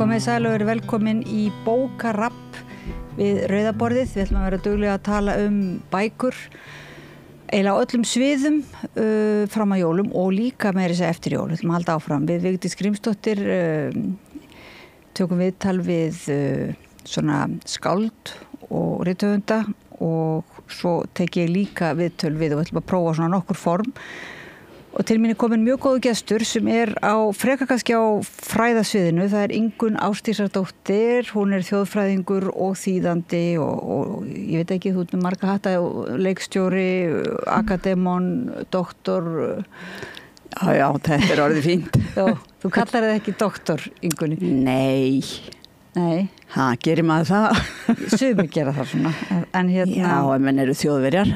Komið sæl og verið velkomin í bókarapp við Rauðaborðið. Við ætlum að vera duglega að tala bækur eiginlega á öllum sviðum fram að jólum og líka meira þess að eftir jól. Við ætlum að halda áfram. Við Vigdís Grímsdóttir tökum viðtal við svona skáld og rithöfunda og svo tek ég líka viðtöl við og við ætlum að prófa svona nokkur form. Og til mín komin mjög góðu gestur sem á frekar kannski á fræðasviðinu. Það Ingunn Ásdísardóttir, hún þjóðfræðingur og þýðandi og ég veit ekki, þú með marga hatta, leikstjóri, akademon, doktor. Já, þetta orðið fínt. Já, þú kallar það ekki doktor, Ingunni? Nei. Gerir maður það? Sumir gera það svona. En Já, menn eru þjóðverjar.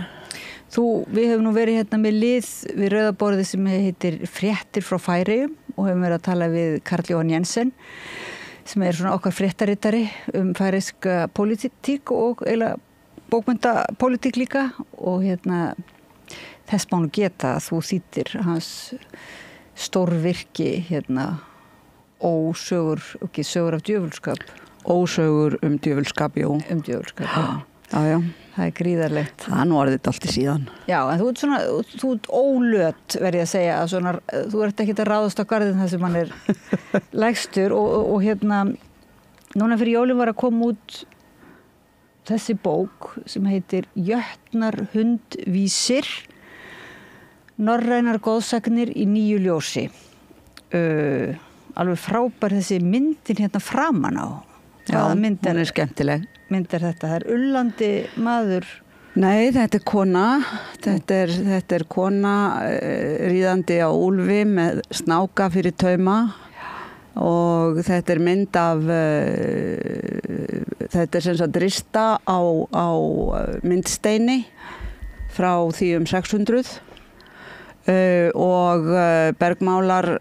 Við höfum nú verið hérna með lið við Rauðaborðið sem heitir Fréttir frá Færeyjum og höfum verið að tala við Karl Jóhann Jensen sem svona okkar fréttarittari færeyska pólitík og eiginlega bókmenntapólitík líka og þess má nú geta að þú þýddir hans stórvirki ósögur, sögur af djöfulskap. Ósögur djöfulskap, jú. Djöfulskap, já. Það gríðarlegt. Það nú orðið allt í síðan. Já, en þú ert ólöt, verð ég að segja, að svona, þú ert ekkert að ráðast á garðin þar sem hann lægstur og núna fyrir jólin var að koma út þessi bók sem heitir Jötnar hundvísir, norrænar góðsagnir í nýju ljósi. Alveg frábær þessi myndin framan á. Já, hún skemmtileg. Myndar þetta, það ullandi maður? Nei, þetta kona. Þetta kona ríðandi á úlfi með snáka fyrir tauma og þetta mynd af þetta sem sagt rista á myndsteini frá því 600 og bergmálar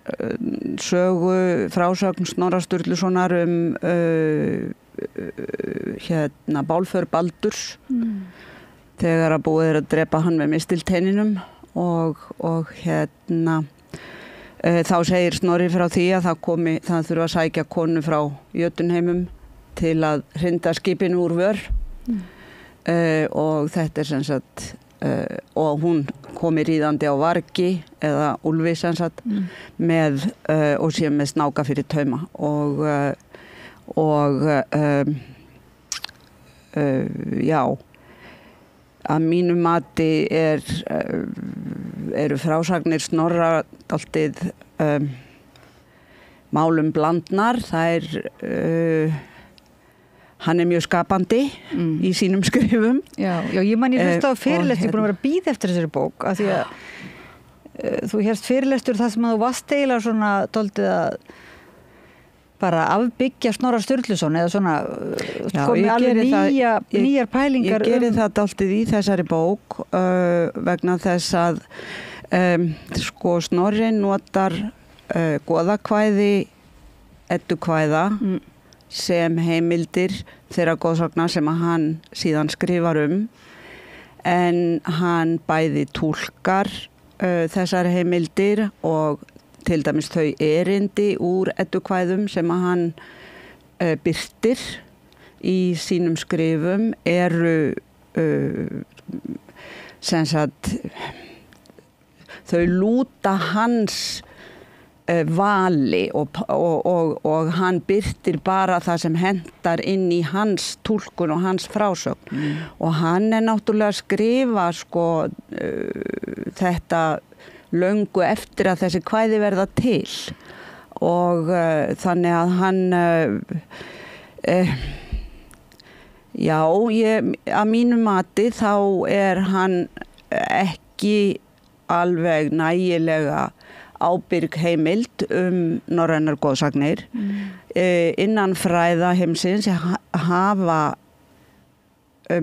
sögu frásögn Snorra Sturlusonar bálför Baldurs þegar að búið að drepa hann með mistilteininum og þá segir Snorri frá því að það þurfa að sækja konu frá Jötunheimum til að hrinda skipinu úr vör og þetta sem sagt og hún komi ríðandi á vargi eða úlfi sem sagt með og sé með snáka fyrir tauma og já, að mínu mati eru frásagnir Snorra dálítið málum blandnar. Hann mjög skapandi í sínum skrifum. Já, ég hlusta á fyrirlestur, ég búin að vera að bíða eftir þessari bók af því að þú hérst fyrirlestur það sem að þú varst eiginlega svona dálítið að bara afbyggja Snorra Sturluson eða svona komið alveg nýjar pælingar. Ég geri það dálítið í þessari bók vegna þess að Snorri notar goðakvæði eddukvæða sem heimildir þeirra góðsagna sem að hann síðan skrifar en hann bæði túlkar þessar heimildir og til dæmis þau erindi úr eddukvæðum sem að hann birtir í sínum skrifum eru sem sagt þau lúta hans vali og hann birtir bara það sem hentar inn í hans túlkun og hans frásögn og hann náttúrulega að skrifa þetta löngu eftir að þessi kvæði verða til og þannig að hann já, að mínu mati þá hann ekki alveg nægilega ábyrg heimild norrænar góðsagnir. Innan fræða heimsins hafa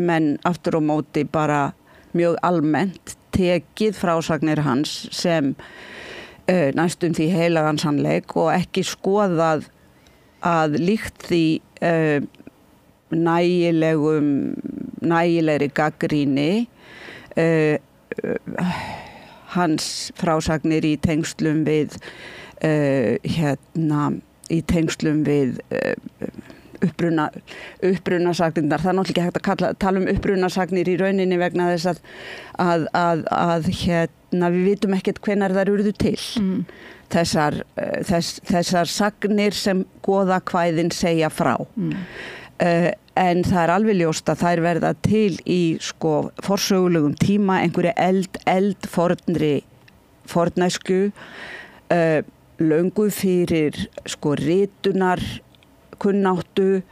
menn aftur á móti bara mjög almennt tekið frásagnir hans sem næstum því heilagan sannleik og ekki skoðað að líkt því nægilegri gagnrýni hans frásagnir í tengslum við í tengslum við upprunasagnirnar. Það náttúrulega ekki hægt að tala upprunasagnir í rauninni vegna þess að við vitum ekkert hvenær þær urðu til. Þessar sagnir sem goðakvæðin segja frá. En það alveg ljóst að þær verða til í forsögulegum tíma, einhverju fornæsku, löngu fyrir ritunar kunnáttu,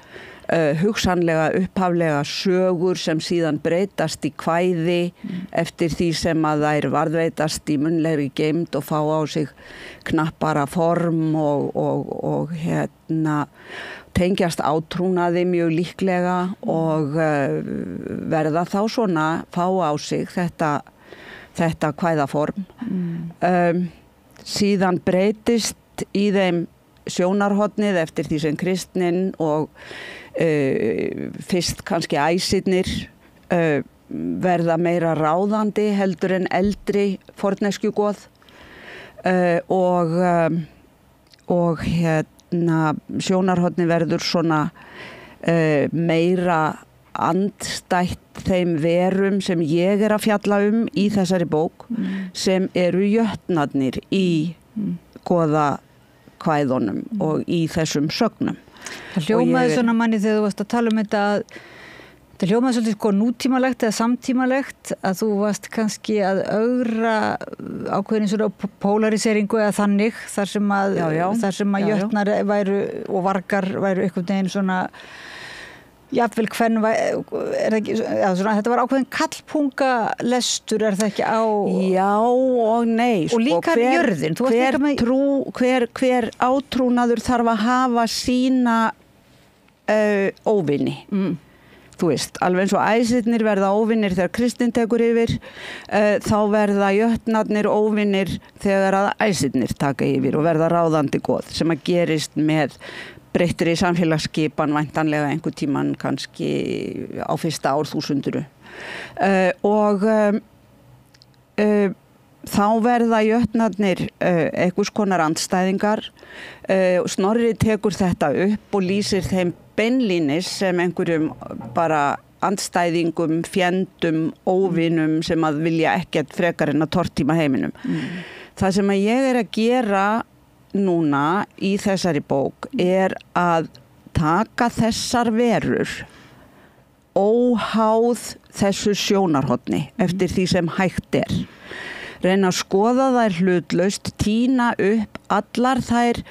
hugsanlega upphaflega sögur sem síðan breytast í kvæði eftir því sem að þær varðveitast í munnlegri geymd og fá á sig knappara form og tengjast átrúnaði mjög líklega og verða þá svona fá á sig þetta kvæðaform. Síðan breytist í þeim sjónarhornið eftir því sem kristnin og fyrst kannski æsirnir verða meira ráðandi heldur en eldri forneskjugoð og sjónarhornið verður svona meira andstætt þeim verum sem ég að fjalla í þessari bók sem eru jötnarnir í goðakvæðunum og í þessum sögnum. Það hljómaði svona manni þegar þú varst að tala þetta það hljómaði svolítið nútímalegt eða samtímalegt að þú varst kannski að ögra ákveðin svona polariseringu eða þannig þar sem að jötnar væru og vargar væru einhvern veginn svona jafnvel þetta var ákveðin kallpungalestur, það ekki á... Já og nei. Og líka jörðin. Hver átrúnaður þarf að hafa sína óvini. Þú veist, alveg eins og æsirnir verða óvinir þegar kristnin tekur yfir, þá verða jötnarnir óvinir þegar að æsirnir taka yfir og verða ráðandi goð sem að gerist með breyttri samfélagsskipan væntanlega einhver tíman kannski á fyrsta árþúsunduru. Þá verða jötnarnir einhvers konar andstæðingar. Snorri tekur þetta upp og lýsir þeim beinlínis sem einhverjum bara andstæðingum, fjendum, óvinum sem að vilja ekkert frekar en að tortíma heiminum. Það sem að ég að gera núna í þessari bók að taka þessar verur óháð þessu sjónarhorni eftir því sem hægt reyna að skoða þær hlutlaust, tína upp allar þær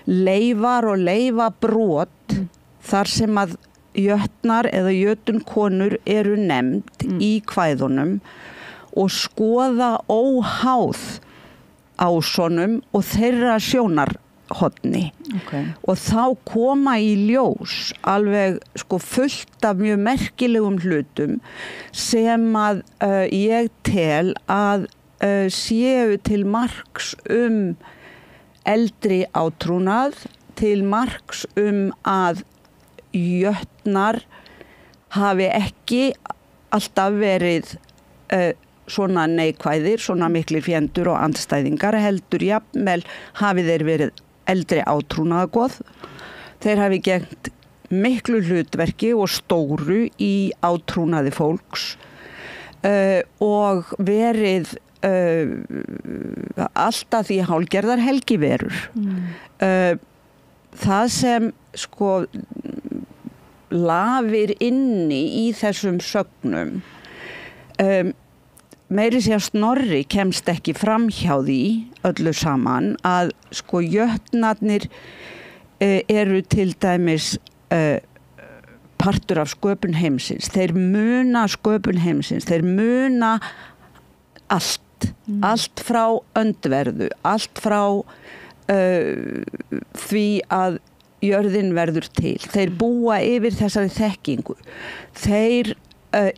leifar og leifabrot þar sem að jötnar eða jötunkonur eru nefnd í kvæðunum og skoða óháð ásonum og þeirra sjónarhorni. Og þá koma í ljós alveg fullt af mjög merkilegum hlutum sem að ég tel að séu til marks eldri átrúnað, til marks að jötnar hafi ekki alltaf verið svona neikvæðir, svona miklir fjendur og andstæðingar, heldur jafnvel hafi þeir verið eldri átrúnaðargoð. Þeir hafi gegnt miklu hlutverki og stóru í átrúnaði fólks og verið alltaf því hálgerðar helgiverur. Það sem lafir inni í þessum sögnum meiri sé að Snorri kemst ekki fram hjá því öllu saman að jötnarnir eru til dæmis partur af sköpun heimsins. Þeir muna sköpun heimsins, þeir muna allt frá öndverðu, allt frá því að jörðin verður til. Þeir búa yfir þessari þekkingu. Þeir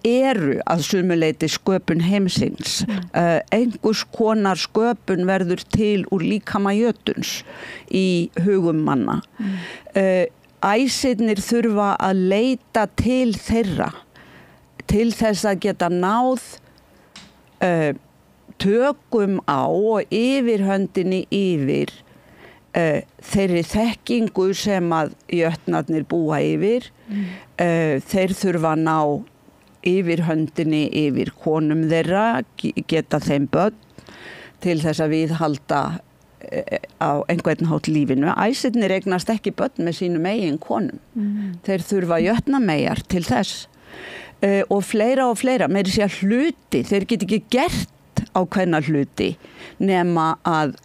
eru að sumuleyti sköpun heimsins. Einhvers konar sköpun verður til úr líkama jötuns í hugum manna. Æsirnir þurfa að leita til þeirra til þess að geta náð tökum á og yfirhöndinni yfir þeirri þekkingu sem að jötnarnir búa yfir. Þeir þurfa að ná yfir höndinni yfir konum þeirra, geta þeim börn til þess að viðhalda á einhvern hátt lífinu. Æsirnir eignast ekki börn með sínum eigin konum. Þeir þurfa jötnameyjar til þess. Og fleira, meiri sé að hluti, þeir get ekki gert ákveðna hluti nema að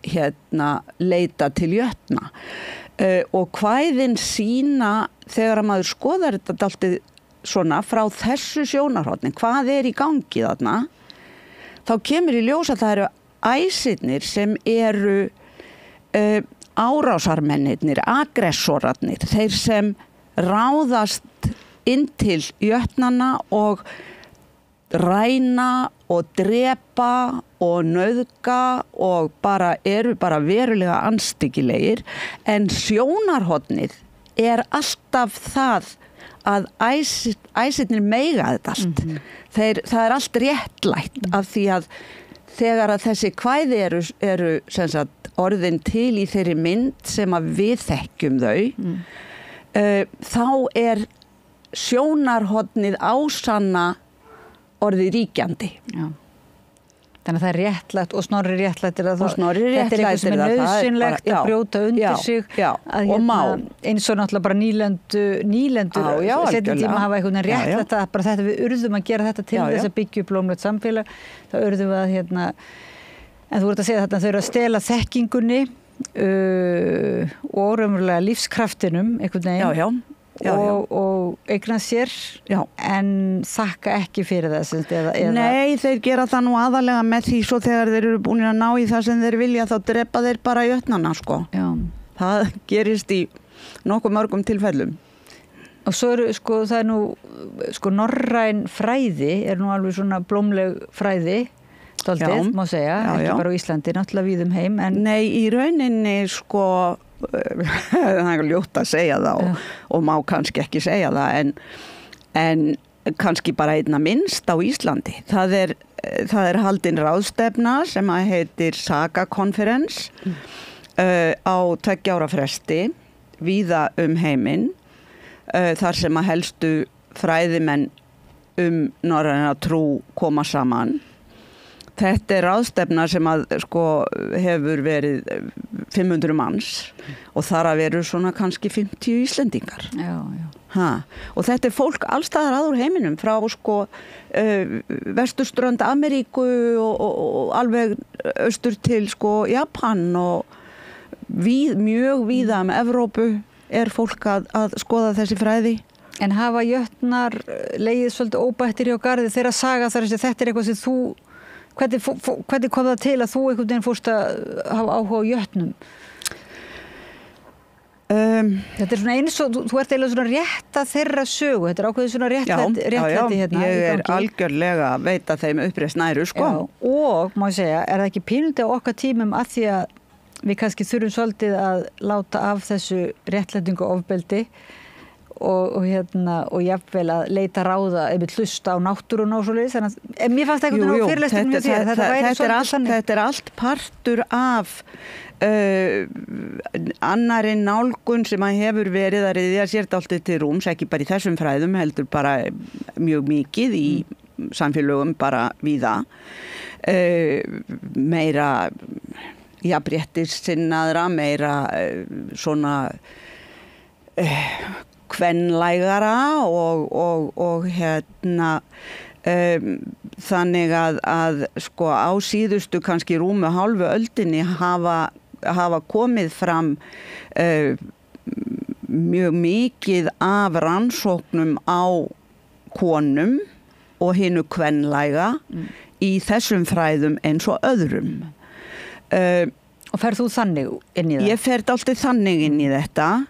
leita til jötna. Og kvæðin sýna þegar að maður skoðar þetta dálítið svona frá þessu sjónarhorni, hvað er í gangi þarna, þá kemur í ljós að það eru æsirnir sem eru árásarmennirnir, aggressorarnir, þeir sem ráðast inn til jötnana og ræna og drepa og nauðga og eru bara verulega andstyggilegir, en sjónarhornið er alltaf það að æsirnir meiga þetta allt. Það er allt réttlætt af því að þegar að þessi kvæði eru sem sagt, orðin til í þeirri mynd sem að við þekkjum þau, þá er sjónarhornið ásanna orðið ríkjandi. Já. Þannig að það er réttlætt og Snorri réttlættir að þetta er eitthvað sem er það nauðsynlegt að brjóta undir sig að eins og náttúrulega bara nýlendur setjum tíma að hafa einhvern veginn réttlætt að bara þetta við urðum að gera þetta til þess að byggja upp blómlegt samfélag, þá urðum við að en þú ert að segja þetta, þau eru að stela þekkingunni og raunverulega lífskraftinum einhvern veginn og eigna sér en þakka ekki fyrir það eða... Nei, þeir gera það nú aðalega með því svo þegar þeir eru búin að ná í það sem þeir vilja þá drepa þeir bara jötnana sko. Það gerist í nokkuð mörgum tilfellum. Og svo eru það er nú norræn fræði er nú alveg svona blómleg fræði dálítið, má segja, ekki bara á Íslandi náttúrulega víðum heim en... Nei, í rauninni það er ljótt að segja það og má kannski ekki segja það en kannski bara einna minnst á Íslandi. Það er haldin ráðstefna sem að heitir Saga Conference á 2 ára fresti víða heiminn þar sem að helstu fræðimenn norræna trú koma saman. Þetta er ráðstefna sem að hefur verið 500 manns og þar að veru svona kannski 50 Íslendingar. Og þetta er fólk allstaðar að úr heiminum frá vesturströnd Ameríku og alveg austur til Japan og mjög víða Evrópu er fólk að skoða þessi fræði. En hafa jötnar legið svolítið óbættir hjá garði þeirra saga þar að þetta er eitthvað sem þú Hvernig kom það til að þú einhvern veginn fórst að hafa áhuga á jötnum? Þetta er svona eins og þú ert eiginlega svona rétta þeirra sögu. Þetta er ákveðið svona réttlæti hérna. Ég er algjörlega að veita þeim uppreist næru Og má ég segja, er það ekki pínulítið á okkar tímum að því að við kannski þurfum svolítið að láta af þessu réttlætingu ofbeldi og jafnvel að leita ráða ef hlusta á náttúrun og svoleiðis þannig að mér fannst eitthvað á fyrirlestunum með þér þetta er allt partur af annarri nálgun sem að hefur verið að ryðja sér dálítið til rúms, ekki bara í þessum fræðum heldur bara mjög mikið í samfélögum bara víða meira jafnréttissinnaðra, meira svona kvenlægara og þannig að á síðustu kannski rúmu hálfu öldinni hafa komið fram mjög mikið af rannsóknum á konum og hinu kvenlæga í þessum fræðum eins og öðrum. Og ferð þú þannig inn í það? Ég fer alltaf þannig inn í þetta.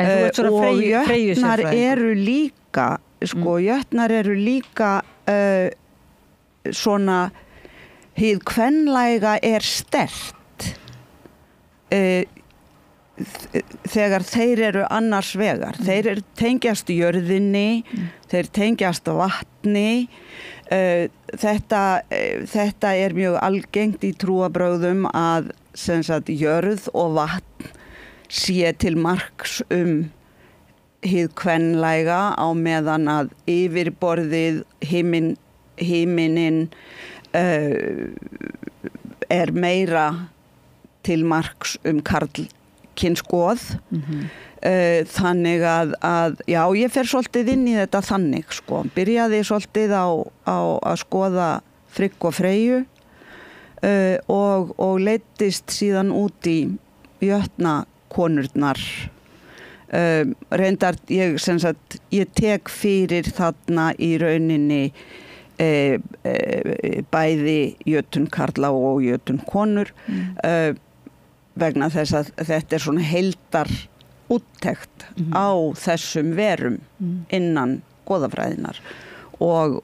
Og jötnar eru líka jötnar eru líka svona hið kvenlæga er sterkt þegar þeir eru annars vegar þeir tengjast jörðinni þeir tengjast vatni þetta er mjög algengt í trúarbrögðum að sem sagt jörð og vatn sé til marks hið kvenlæga á meðan að yfirborðið himinin meira til marks karlkynskoð. Þannig að já, ég fer svolítið inn í þetta þannig sko. Byrjaði svolítið á að skoða Frigg og Freyju og leiddist síðan út í jötnakonurnar. Reyndar ég tek fyrir þarna í rauninni bæði jötunkarla og jötunkonur vegna þess að þetta svona heildar úttekt á þessum verum innan goðafræðinar og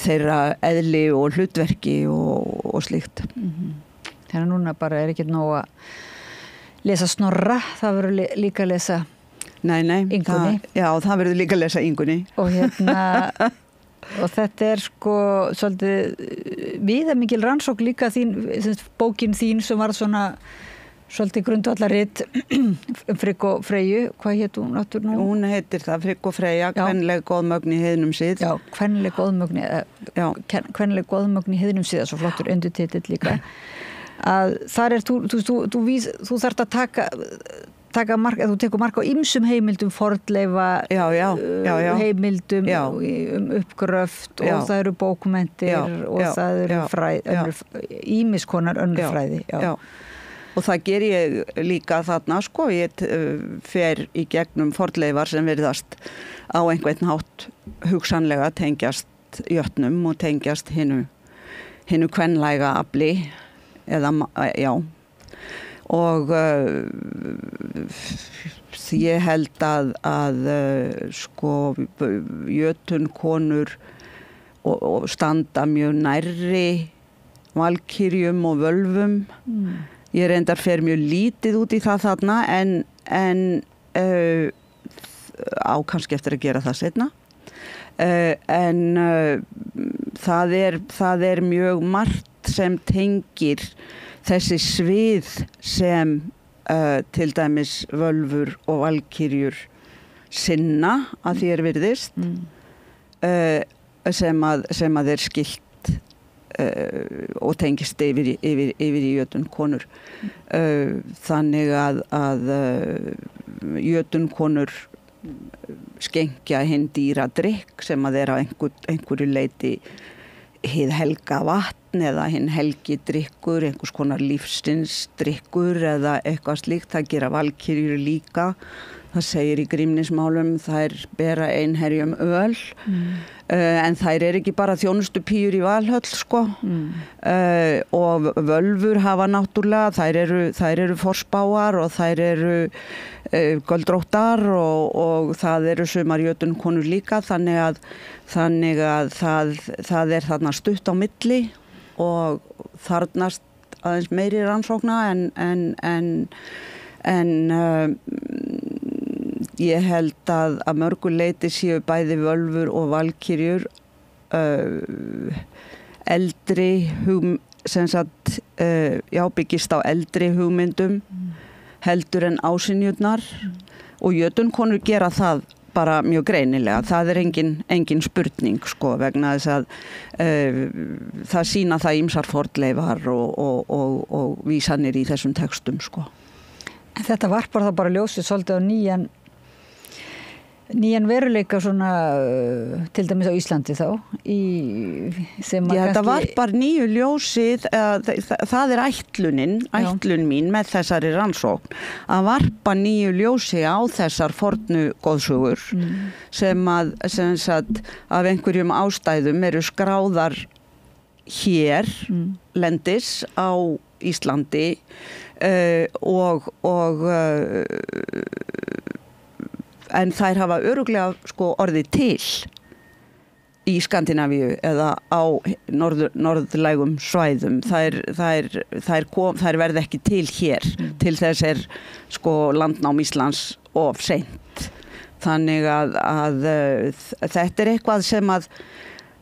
þeirra eðli og hlutverki og slíkt. Þannig núna bara ekki nóg að lesa Snorra, það verður líka að lesa Ingunni. Það verður líka að lesa Ingunni. Og þetta sko svolítið viðamikil rannsókn líka bókin þín sem var svona svolítið grundvallaritt Frigg og Freyju. Hvað hét hún aftur nú? Hún heitir það Frigg og Freyja, kvenleg góðmögn í heiðnum síð. Já, kvenleg góðmögn í heiðnum síð, svo flottur undirtitill líka. Að þar þú þarft að taka mark, þú tekur mark á ýmsum heimildum fornleifa heimildum uppgröft og það eru bókmenntir og það eru ýmis konar önnur fræði. Og það ger ég líka þarna sko, ég fer í gegnum fornleifar sem virðast á einhvern hátt hugsanlega tengjast jötnum og tengjast hinu kvenlæga afli og ég held að sko jötunkonur og standa mjög nærri valkyrjum og völvum. Ég reyndar fer mjög lítið út í það þarna en á kannski eftir að gera það seinna. En það er mjög margt sem tengir þessi svið sem til dæmis völvur og valkyrjur sinna að því virðist sem að er skylt og tengist yfir í jötunkonur. Þannig að jötunkonur skengja hinn dýra drykk sem að er á einhverju leyti hið helga vatn eða hinn helgi drykkur, einhvers konar lífsins drykkur eða eitthvað slíkt. Það gera valkyrjur líka. Það segir í Grímnismálum, þær bera einherjum öl, en þær ekki bara þjónustupíur í Valhöll, sko. Og völvur hafa náttúrulega, þær eru forspáar og þær eru göldróttar og það eru sumar jötunkonur líka, þannig að það er þarna stutt á milli og þarnast aðeins meiri rannsókna en ég held að mörgu leyti séu bæði völvur og valkyrjur eldri byggist á eldri hugmyndum heldur en ásynjurnar og jötunkonur gera það bara mjög greinilega. Það er engin spurning sko, vegna þess að það sýna það ýmsar fornleifar og vísanir í þessum textum sko. En þetta varpar það bara ljósið svolítið á nýjan veruleika svona til dæmis á Íslandi þá þetta varpar nýju ljósið það er ætlun mín með þessari rannsókn að varpa nýju ljósi á þessar fornu goðsögur sem af einhverjum ástæðum eru skráðar hér lendis á Íslandi en þær hafa örugglega sko orðið til í Skandinavíu eða á norðlægum svæðum. Þær verða ekki til hér. Til þess sko landnám Íslands of seint. Þannig að þetta eitthvað sem að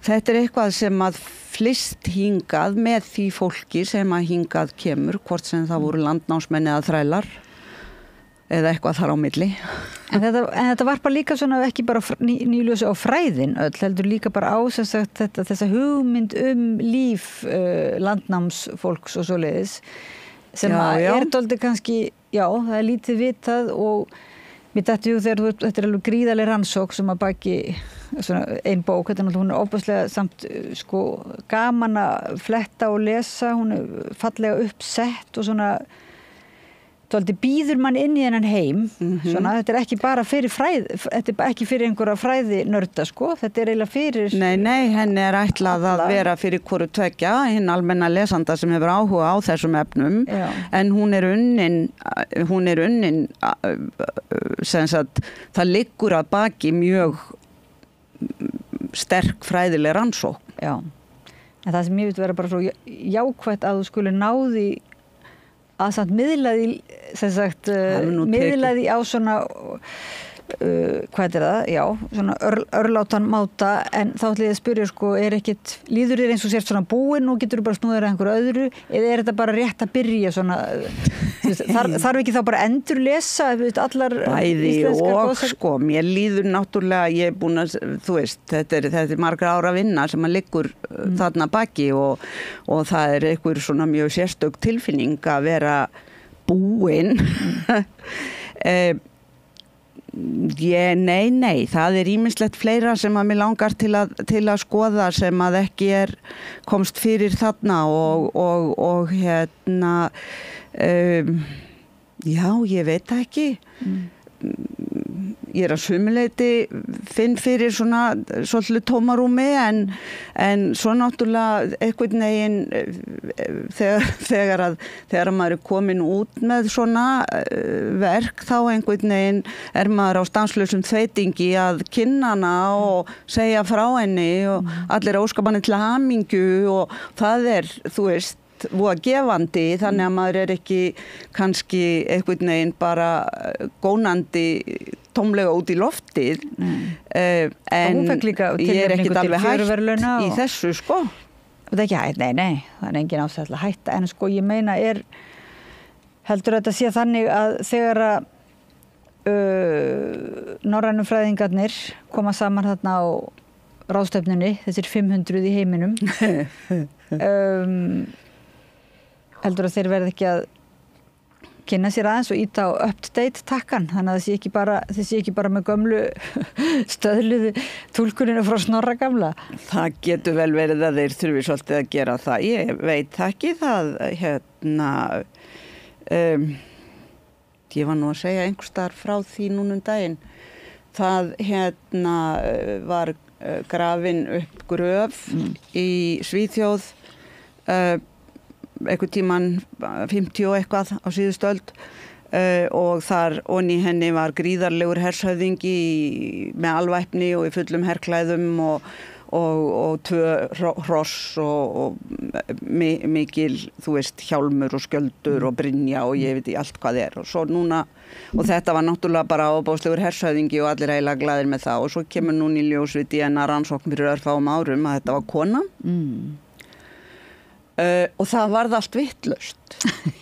Þetta eitthvað sem að flest hingað með því fólki sem að hingað kemur, hvort sem það voru landnámsmenn eða þrælar eða eitthvað þar á milli. En þetta var bara líka svona ekki bara nýljósi á fræðin öll, heldur líka bara á þessa hugmynd líf landnámsfólks og svoleiðis sem er dálítið kannski, það er lítið vitað og mér dætti þegar þetta er alveg gríðarleg rannsókn sem að baki ein bók, hún er ofboðslega samt gaman að fletta og lesa, hún er fallega uppsett og svona dálítið býður mann inn í þennan heim svona, þetta er ekki bara fyrir þetta er ekki fyrir einhverja fræði nörda þetta er eiginlega fyrir Nei, henni er ætlað að vera fyrir hvoru tveggja, hinn almenna lesanda sem hefur áhuga á þessum efnum en hún er unnin sem sagt, það liggur að baki mjög sterk fræðileg rannsókn. Já, en það sem ég veit vera bara svo jákvætt að þú skuli náði að samt miðlaði sem sagt miðlaði á svona hvað er það? Já, svona örlátan máta en þá ætla ég að spyrja líður þér eins og sért svona búin og getur þú bara snúður að einhverju öðru eða er þetta bara rétt að byrja svona þarf ekki þá bara endur lesa allar íslenskar og mér líður náttúrulega ég er búin að, þú veist, þetta er margra ára vinna sem að liggur þarna baki og það er einhver svona mjög sérstök tilfinning að vera búin Nei, það er ýmislegt fleira sem að mér langar til að skoða sem að ekki komst fyrir þarna og hérna já, ég veit það ekki ég að sumuleyti finn fyrir svona svolítið tómarúmi en svo náttúrulega einhvern veginn þegar maður er komin út með svona verk þá einhvern veginn maður á stanslausum þveitingi að kynna hana og segja frá henni og allir óskapanir til hamingju og það þú veist voða gefandi þannig að maður ekki kannski einhvern veginn bara gónandi tómlega út í loftið en ég ekkert alveg hætt í þessu Það er ekki hætt, nei, það er engin ástæða að hætta en ég meina heldur þetta sé þannig að þegar norrænu fræðingarnir koma saman þarna á ráðstefnunni, þessir 500 í heiminum heldur að þeir verði ekki að kynna sér aðeins og íta á up-to-date takkan þannig að það sé ekki bara með gömlu stöðluðu túlkunina frá Snorra gamla. Það getur vel verið að þeir þurfi svolítið að gera það. Ég veit ekki það ég var nú að segja einhvers staðar frá því núna daginn. Það var grafin upp gröf í Svíþjóð einhvern tímann 50 og eitthvað á síðustu öld og þar onni henni var gríðarlegur hershöfðingi með alvæpni og í fullum herklæðum og tvö hross og mikil, þú veist, hjálmur og skjöldur og brynja og ég veit allt hvað og svo núna, og þetta var náttúrulega bara ábáslegur hershöfðingi og allir eiginlega glaðir með það og svo kemur núna í ljós við DNA-rannsókn fyrir örfáum árum að þetta var kona og það varð allt vitlaust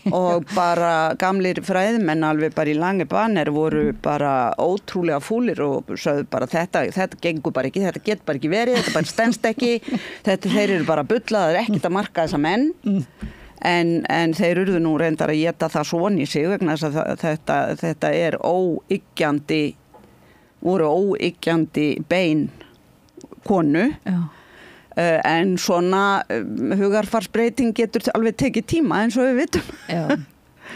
og bara gamlir fræðimenn alveg bara í lange banir voru bara ótrúlega fúlir og sögðu bara þetta gengur bara ekki, þetta getur bara ekki verið, þetta bara stenst ekki þeir eru bara bullaðir ekkert að marka þessa menn en þeir urðu nú reyndar að éta það svona í sig vegna þess að þetta voru óyggjandi bein konu en svona hugarfarsbreyting getur alveg tekið tíma eins og við vitum. Já,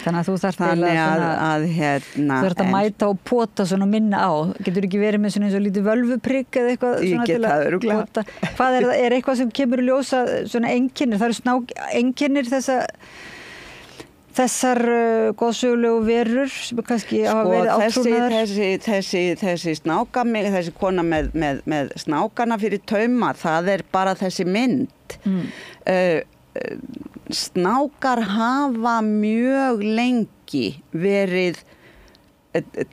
þannig að þú þarft að mæta og pota svona minna á. Getur ekki verið með svona eins og lítið völvuprygg eða eitthvað svona til að pota. Hvað er eitthvað sem kemur í ljósa svona einkennir? Það eru einkennir þessar góðsögulegu verur sem kannski hafa verið átrúnaðar. Þessi snákami, þessi kona með snákana fyrir tauma, það bara þessi mynd. Snákar hafa mjög lengi verið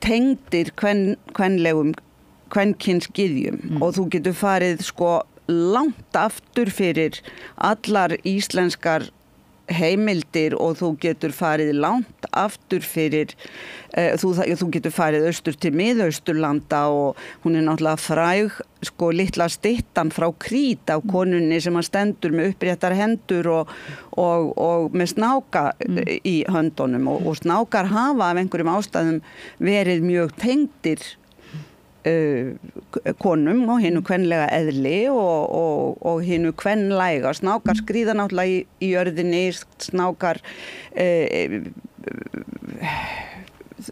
tengdir kvenkynsgyðjum og þú getur farið langt aftur fyrir allar íslenskar heimildir og þú getur farið langt aftur fyrir þú getur farið austur til Miðausturlanda og hún náttúrulega fræg sko litla styttan frá Krít af konunni sem að stendur með uppréttar hendur og með snáka í höndunum og snákar hafa af einhverjum ástæðum verið mjög tengdir konum og hinu kvenlega eðli og hinu kvenlæga. Snákar skríða náttúrulega í jörðinni, snákar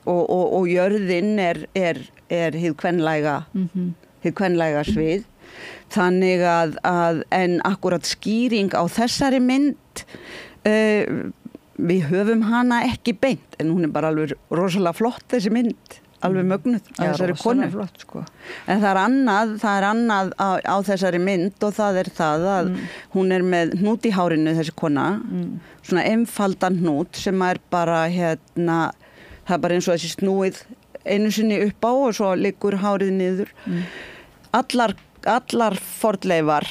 og jörðin er hið kvenlæga hið kvenlæga svið. Þannig að en akkurat skýring á þessari mynd við höfum hana ekki beint en hún bara alveg rosalega flott þessi mynd. Alveg mögnuð á þessari konu. Flott, sko. En það er annað á þessari mynd og það það að hún með hnút í hárinu þessi kona, svona einfaldan hnút sem bara það bara eins og þessi snúið einu sinni upp á og svo liggur hárið niður. Allar fornleifar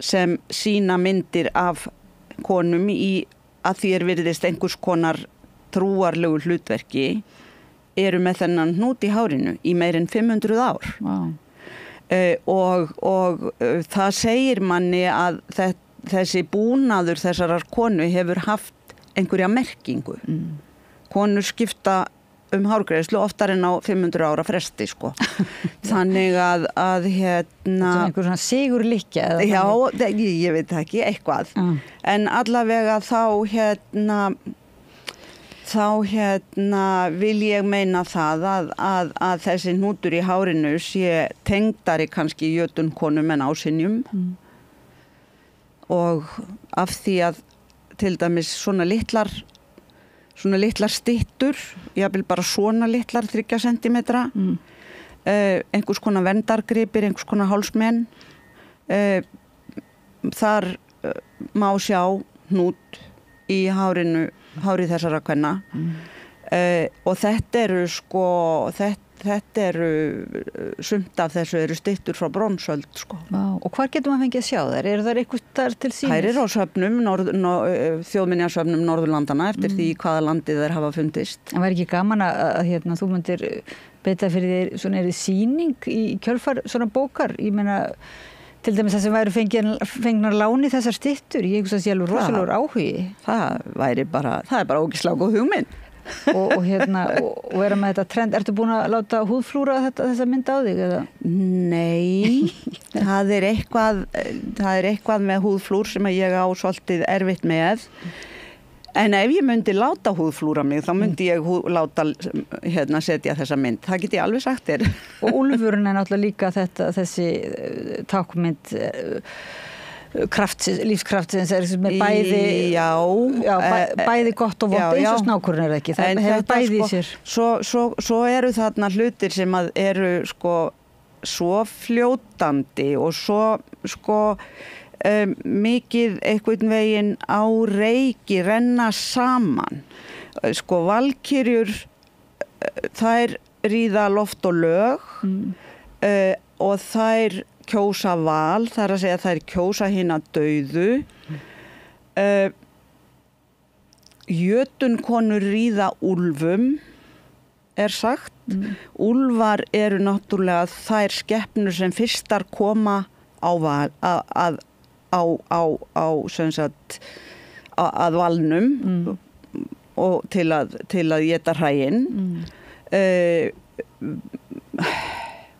sem sýna myndir af konum í að því virðist einhvers konar trúarlegu hlutverki eru með þennan hnút í hárinu í meir en 500 ár. Wow. Og það segir manni að þessi búnaður þessarar konu hefur haft einhverja merkingu. Konur skipta hárgreiðslu oftar en á 500 ára fresti, sko. Þannig að Þetta einhver svona sigurlykkja eða já, ég veit ekki, eitthvað. En allavega þá vil ég meina það að þessi hnútur í hárinu sé tengdari kannski jötunkonum en ásynjum og af því að til dæmis svona litlar styttur, jafnvel bara svona litlar 3 sentimetra, einhvers konar verndargripir, einhvers konar hálsmenn, þar má sjá hnút í hárið þessara kvenna og þetta eru sumt af þessu eru styttur frá bronsöld, sko. Og hvar getur maður fengið að sjá þær? Eru þær eitthvað þar til sýnis? Þær eru á söfnum, þjóðminjasöfnum Norðurlandana eftir því hvaða landið þær hafa fundist. En var ekki gaman að þú myndir beita fyrir þér svona sýning í kjölfar svona bókar? Ég meina til dæmis það sem væru fengnar láni þessar styttur, ég hugsa að sé alveg rosalegur áhugi. Það er bara ógeðslega góð hugmynd. og vera með þetta trend. Ertu búin að láta húðflúra þessa mynd á þig? Eða? Nei, það er eitthvað með húðflúr sem ég á svolítið erfitt með. En ef ég myndi láta húðflúra mig, þá myndi ég láta setja þessa mynd. Það get ég alveg sagt þér. Og úlfurinn er náttúrulega líka þessi tákmynd lífskraftsins er með bæði gott og vont eins og snákurinn er ekki. Það hefur bæði í sér. Svo eru þarna hlutir sem eru svo fljótandi og svo mikið einhvern veginn á reiki renna saman. Valkyrjur þær ríða loft og lög og þær kjósa val, það að segja þær kjósa hina dauðu. Jötunkonur ríða úlfum er sagt. Úlfar eru náttúrulega þær skepnur sem fyrstar koma að valnum og til að éta hræin.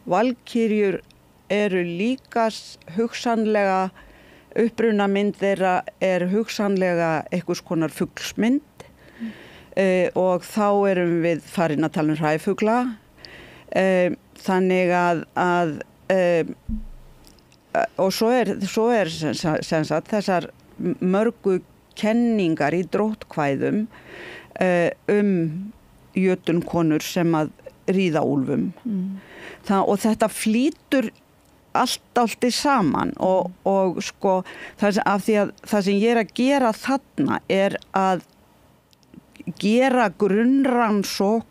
Valkyrjur eru líka hugsanlega upprunamynd þeirra er hugsanlega einhvers konar fuglsmynd og þá erum við farin að tala hræfugla. Þannig að og svo er sem sagt þessar mörgu kenningar í dróttkvæðum jötunkonur sem að ríða úlfum. Og þetta flýtur allt saman og af því að það sem ég er að gera þarna er að gera grunnrannsókn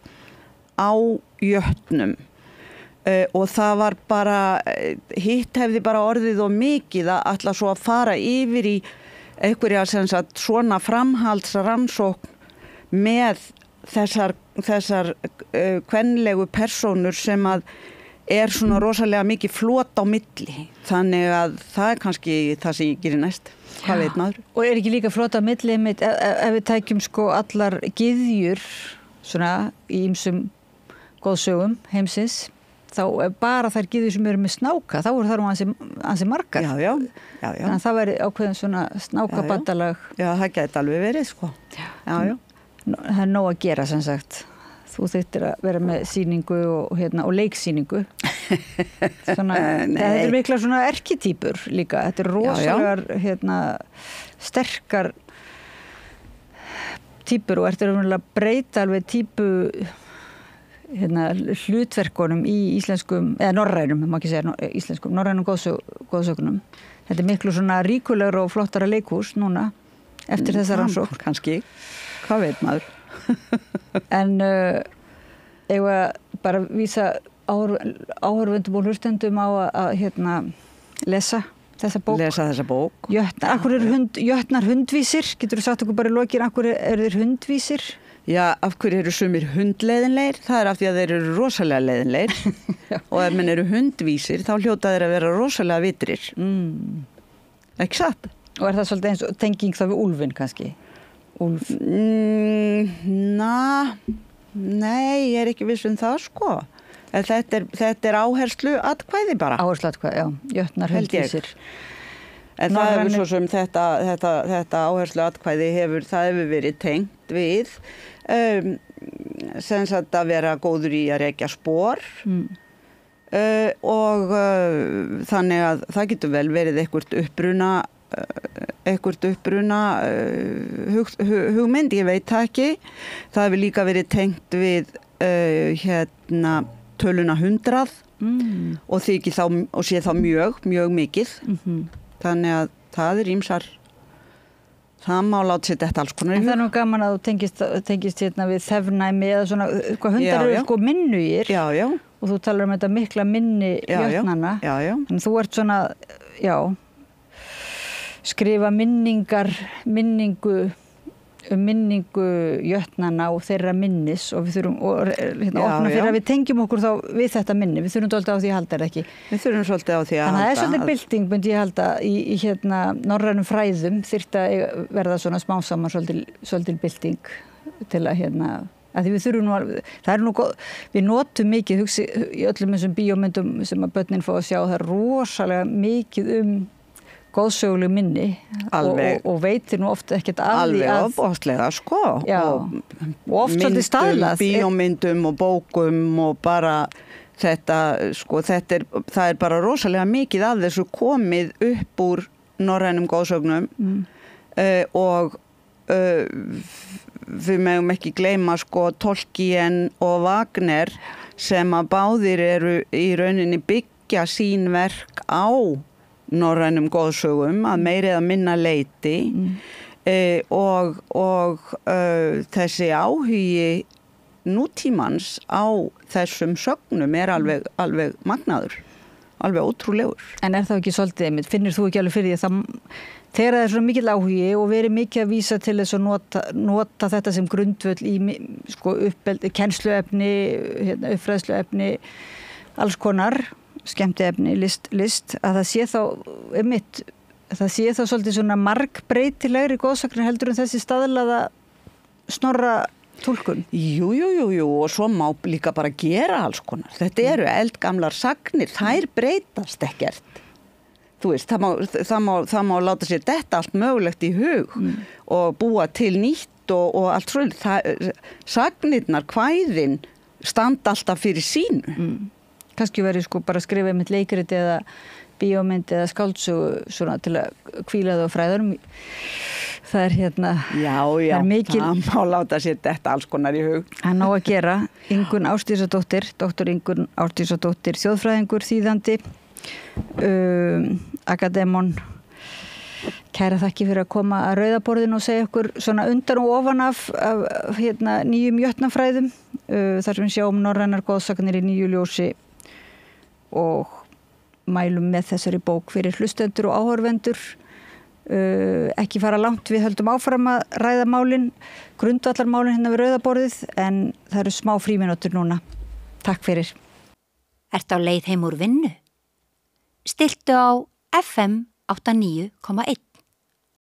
á jötnum og það var bara, hitt hefði bara orðið og mikið að ætla svo að fara yfir í einhverja sem sagt svona framhaldsrannsókn með þessar kvenlegu persónur sem að svona rosalega mikið flot á milli. Þannig að það kannski það sem ég gerir næst. Hvað veit maður? Og ekki líka flot á milli ef við tækjum sko allar gyðjur svona í ýmsum góðsögum heimsins, þá bara þær gyðjur sem eru með snáka, þá eru þar ansi margar. Já. Þannig að það væri ákveðin svona snákabandalag. Já, það gæti alveg verið, sko. Já. Það nóg að gera, sem sagt. Þú þyrftir að vera með sýningu og leiksýningu. Svona, þetta mikla svona erkitýpur líka. Þetta rosalega sterkar týpur og ertu að breyta alveg týpu hlutverkunum í íslenskum, eða norrænum, má ekki segja íslenskum, norrænum góðsögnum. Þetta miklu svona ríkulegur og flottara leikhús núna, eftir þessa rannsókn. Kannski, hvað veit maður? En eigum að bara vísa áhorfendum og hlustendum á að lesa þessa bók. Lesa þessa bók. Akkur eru jötnar hundvísir? Getur þú sagt okkur bara í lokin, akkur eru þeir hundvísir? Já, af hverju eru sumir hundleiðinleir? Það af því að þeir eru rosalega leiðinleir. Og ef menn eru hundvísir, þá hljóta þeir að vera rosalega vitrir. Ekki satt? Og það svolítið eins og tenging þá við úlfinn kannski? Úlf? Nei, ég er ekki viss það, sko. Þetta áherslu atkvæði bara. Áherslu atkvæði, já. Jötnar hundvísir. En það hefur svo sem þetta áherslu atkvæði hefur verið tengt við sem sagt að vera góður í að rekja spor og þannig að það getur vel verið eitthvert uppbruna hugmynd, ég veit það ekki. Það hefur líka verið tengt við töluna 100 og þykir þá og sé þá mjög mikið. Þannig að það ýmsar, það má láta sér þetta alls konar. En það nú gaman að þú tengist við þefnæmi eða svona, hvað hundar eru sko minnugir. Já. Og þú talar þetta mikla minni jötnana. Já. Þannig þú ert svona, skrifa minningu jötnana og þeirra minnis og við þurfum opna fyrir að við tengjum okkur þá við þetta minni. Við þurfum svolítið á því að halda ekki. Við þurfum svolítið á því að halda. Þannig að það svolítið bylting, myndi ég halda, í norrænum fræðum þyrfti að verða svona smá saman svolítið bylting til að að því við þurfum það er nú góð, við notum mikið í öllum þessum bíómyndum sem að börnin fá að sjá, það er rosalega mikið góðsöguleg minni og veitir nú oft ekkert af því að alveg ofbóðslega, sko. Já, og oft svolítið staðlað. Bíómyndum og bókum og bara þetta, sko, það er bara rosalega mikið af þessu komið upp úr norrænum góðsögnum og við megum ekki gleyma, sko, Tolkien og Wagner sem að báðir eru í rauninni byggja sín verk á norrænum góðsögum að meiri eða minna leyti og þessi áhugi nútímans á þessum sögnum er alveg magnaður, alveg ótrúlegur. En er það ekki svolítið einmitt, finnir þú ekki alveg fyrir því að þegar það er svona mikill áhugi og verið mikið að vísa til þess að nota þetta sem grundvöll í sko kennsluefni, uppfræðsluefni, alls konar skemmtiefni, list, að það sé þá svolítið svona margbreytilegri góðsagnir heldur en þessi staðlaða snorra túlkun. Jú, og svo má líka bara gera alls konar. Þetta eru eldgamlar sagnir, þær breytast ekkert. Þú veist, það má láta sér detta allt mögulegt í hug og búa til nýtt og allt svolítið. Sagnirnar, kvæðin, standa alltaf fyrir sínu. Kannski verið sko bara að skrifa einmitt leikrit eða bíómynd eða skáldsögu svona til að hvíla það á fræðurum. Það er það má láta sér þetta alls konar í hug. Það er nóg að gera. Ingunn Ásdísadóttir, doktor Ingunn Ásdísadóttir, þjóðfræðingur, þýðandi, akademon. Kæra þakki fyrir að koma að rauðaborðinu og segja okkur svona undan og ofan af nýjum jötnafræðum, þar sem við sjáum norrænar góðsagnir í nýju ljósi og mælum með þessari bók fyrir hlustendur og áhorfendur. Ekki fara langt, við höldum áfram að ræða málin, grundvallarmálin hérna við rauðaborðið, en það eru smá frímínútur núna. Takk fyrir. Ertu á leið heim úr vinnu? Stilltu á FM 89,1.